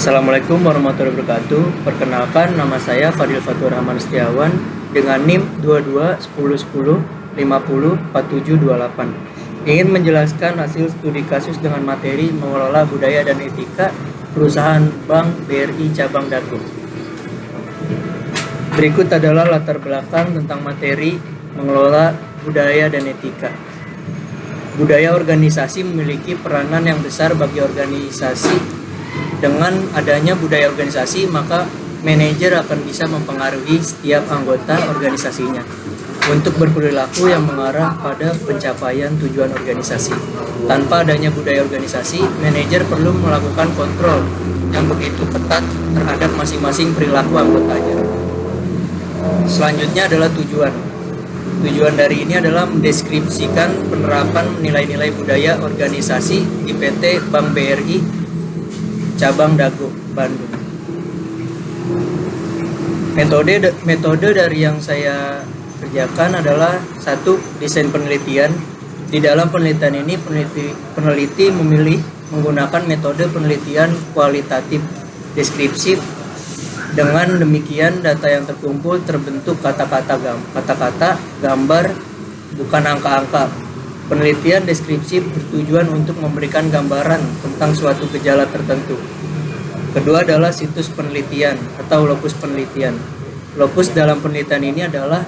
Assalamualaikum warahmatullahi wabarakatuh. Perkenalkan, nama saya Fadil Fatur Rahman Setiawan dengan NIM 22 10 10 50 4728. Ingin menjelaskan hasil studi kasus dengan materi mengelola budaya dan etika perusahaan Bank BRI Cabang Dago. Berikut adalah latar belakang tentang materi mengelola budaya dan etika. Budaya organisasi memiliki peranan yang besar bagi organisasi. Dengan adanya budaya organisasi, maka manajer akan bisa mempengaruhi setiap anggota organisasinya untuk berperilaku yang mengarah pada pencapaian tujuan organisasi. Tanpa adanya budaya organisasi, manajer perlu melakukan kontrol yang begitu ketat terhadap masing-masing perilaku anggotanya. Selanjutnya adalah tujuan. Tujuan dari ini adalah mendeskripsikan penerapan nilai-nilai budaya organisasi di PT Bank BRI Cabang Dago, Bandung. Metode dari yang saya kerjakan adalah satu, desain penelitian. Di dalam penelitian ini peneliti memilih menggunakan metode penelitian kualitatif deskripsif. Dengan demikian data yang terkumpul terbentuk kata-kata, gambar, bukan angka-angka. Penelitian deskripsif bertujuan untuk memberikan gambaran tentang suatu gejala tertentu. Kedua adalah situs penelitian atau lokus penelitian. Lokus dalam penelitian ini adalah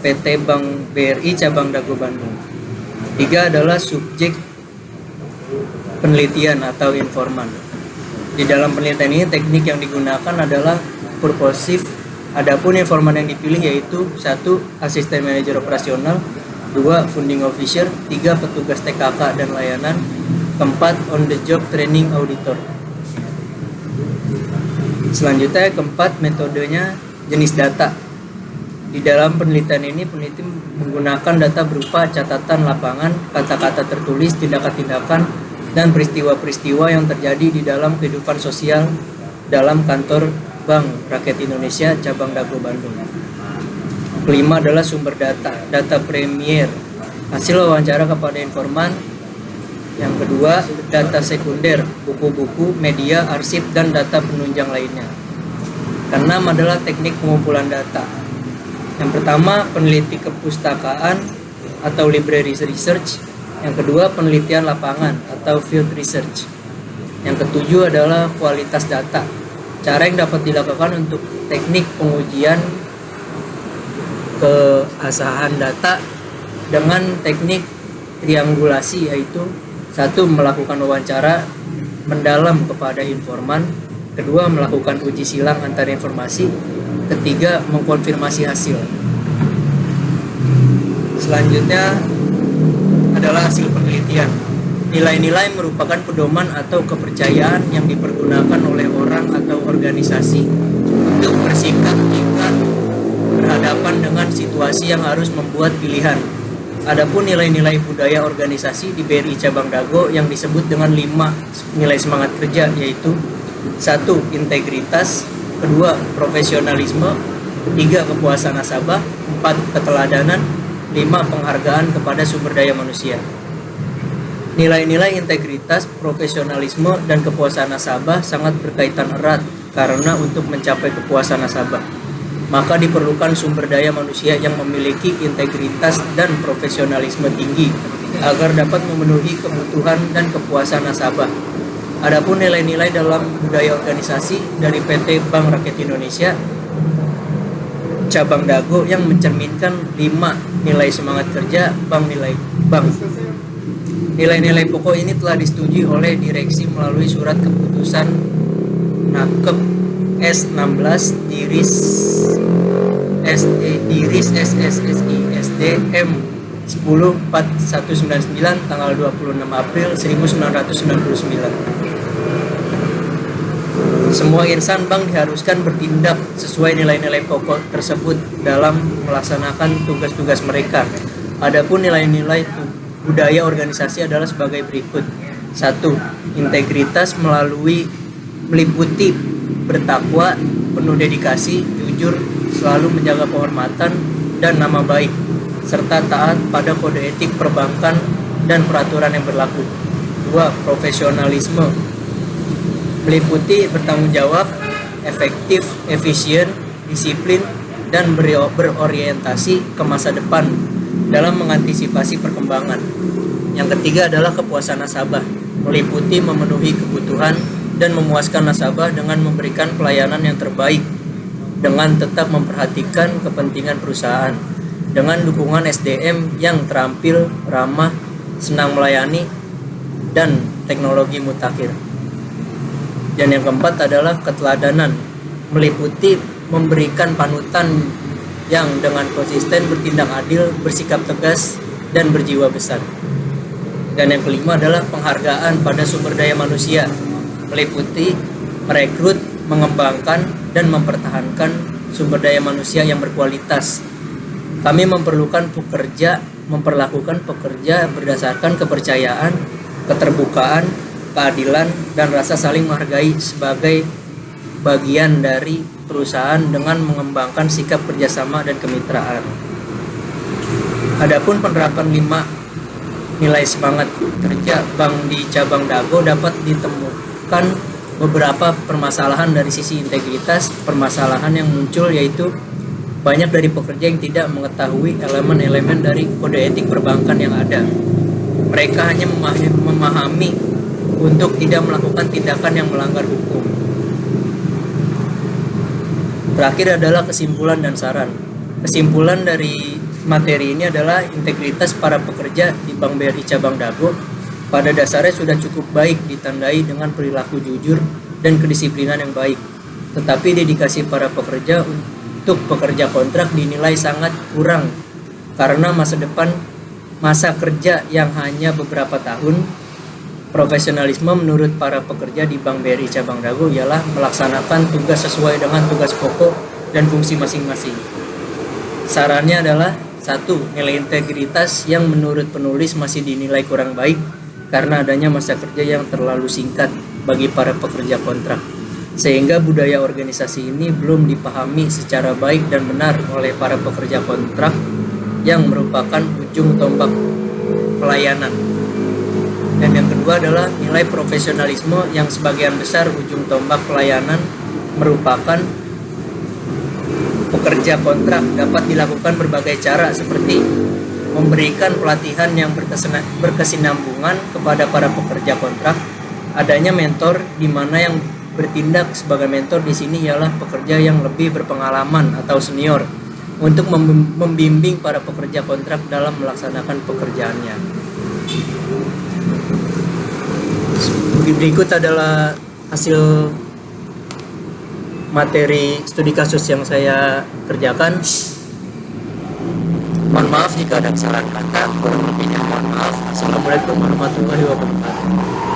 PT Bank BRI Cabang Dago Bandung. Tiga adalah subjek penelitian atau informan. Di dalam penelitian ini teknik yang digunakan adalah purposif. Adapun informan yang dipilih yaitu 1. Asisten manajer operasional, 2. Funding officer, 3. Petugas TKK dan layanan, 4. On the job training auditor. Selanjutnya keempat, metodenya jenis data. Di dalam penelitian ini peneliti menggunakan data berupa catatan lapangan, kata-kata tertulis, tindakan-tindakan, dan peristiwa-peristiwa yang terjadi di dalam kehidupan sosial dalam kantor Bank Rakyat Indonesia Cabang Dago Bandung. Kelima adalah sumber data premier, hasil wawancara kepada informan. Yang kedua, data sekunder, buku-buku, media, arsip, dan data penunjang lainnya. Keenam adalah teknik pengumpulan data. Yang pertama, peneliti kepustakaan atau library research. Yang kedua, penelitian lapangan atau field research. Yang ketujuh adalah kualitas data. Cara yang dapat dilakukan untuk teknik pengujian keabsahan data dengan teknik triangulasi, yaitu 1. Melakukan wawancara mendalam kepada informan, 2. Melakukan uji silang antar informasi, 3. Mengkonfirmasi hasil. Selanjutnya adalah hasil penelitian. Nilai-nilai merupakan pedoman atau kepercayaan yang dipergunakan oleh orang atau organisasi untuk bersikap jika berhadapan dengan situasi yang harus membuat pilihan. Adapun nilai-nilai budaya organisasi di BRI Cabang Dago yang disebut dengan 5 nilai semangat kerja, yaitu 1. Integritas, 2. Profesionalisme, 3. Kepuasan nasabah, 4. Keteladanan, 5. Penghargaan kepada sumber daya manusia. Nilai-nilai integritas, profesionalisme, dan kepuasan nasabah sangat berkaitan erat karena untuk mencapai kepuasan nasabah, maka diperlukan sumber daya manusia yang memiliki integritas dan profesionalisme tinggi agar dapat memenuhi kebutuhan dan kepuasan nasabah. Adapun nilai-nilai dalam budaya organisasi dari PT Bank Rakyat Indonesia Cabang Dago yang mencerminkan 5 nilai semangat kerja bank. Nilai-nilai pokok ini telah disetujui oleh direksi melalui surat keputusan Nakep S16 diris SSSI SDM 104199 tanggal 26 April 1999. Semua insan bank diharuskan bertindak sesuai nilai-nilai pokok tersebut dalam melaksanakan tugas-tugas mereka. Adapun nilai-nilai budaya organisasi adalah sebagai berikut. 1. Integritas meliputi bertakwa, penuh dedikasi, jujur, selalu menjaga kehormatan dan nama baik, serta taat pada kode etik perbankan dan peraturan yang berlaku. 2. Profesionalisme meliputi bertanggung jawab, efektif, efisien, disiplin, dan berorientasi ke masa depan dalam mengantisipasi perkembangan. Yang ketiga adalah kepuasan nasabah, meliputi memenuhi kebutuhan dan memuaskan nasabah dengan memberikan pelayanan yang terbaik dengan tetap memperhatikan kepentingan perusahaan dengan dukungan SDM yang terampil, ramah, senang melayani, dan teknologi mutakhir. Dan yang keempat adalah keteladanan, meliputi memberikan panutan yang dengan konsisten bertindak adil, bersikap tegas, dan berjiwa besar. Dan yang kelima adalah penghargaan pada sumber daya manusia, meliputi merekrut, mengembangkan, dan mempertahankan sumber daya manusia yang berkualitas. Kami memperlakukan pekerja berdasarkan kepercayaan, keterbukaan, keadilan, dan rasa saling menghargai sebagai bagian dari perusahaan dengan mengembangkan sikap kerjasama dan kemitraan. Adapun penerapan 5 nilai semangat kerja bank di cabang Dago dapat ditemukan beberapa permasalahan dari sisi integritas. Permasalahan yang muncul yaitu banyak dari pekerja yang tidak mengetahui elemen-elemen dari kode etik perbankan yang ada. Mereka hanya memahami untuk tidak melakukan tindakan yang melanggar hukum. Terakhir adalah kesimpulan dan saran. Kesimpulan dari materi ini adalah integritas para pekerja di Bank BRI Cabang Dago pada dasarnya sudah cukup baik ditandai dengan perilaku jujur dan kedisiplinan yang baik. Tetapi dedikasi para pekerja untuk pekerja kontrak dinilai sangat kurang karena masa kerja yang hanya beberapa tahun. Profesionalisme menurut para pekerja di Bank BRI Cabang Dago ialah melaksanakan tugas sesuai dengan tugas pokok dan fungsi masing-masing. Sarannya adalah 1. Nilai integritas yang menurut penulis masih dinilai kurang baik karena adanya masa kerja yang terlalu singkat bagi para pekerja kontrak, sehingga budaya organisasi ini belum dipahami secara baik dan benar oleh para pekerja kontrak yang merupakan ujung tombak pelayanan. Dan yang kedua adalah nilai profesionalisme yang sebagian besar ujung tombak pelayanan merupakan pekerja kontrak dapat dilakukan berbagai cara seperti memberikan pelatihan yang berkesinambungan kepada para pekerja kontrak, adanya mentor di mana yang bertindak sebagai mentor di sini ialah pekerja yang lebih berpengalaman atau senior untuk membimbing para pekerja kontrak dalam melaksanakan pekerjaannya. Berikut adalah hasil materi studi kasus yang saya kerjakan. Mohon maaf jika ada kesalahan kata, kurang lebihnya mohon maaf. Assalamualaikum warahmatullahi wabarakatuh.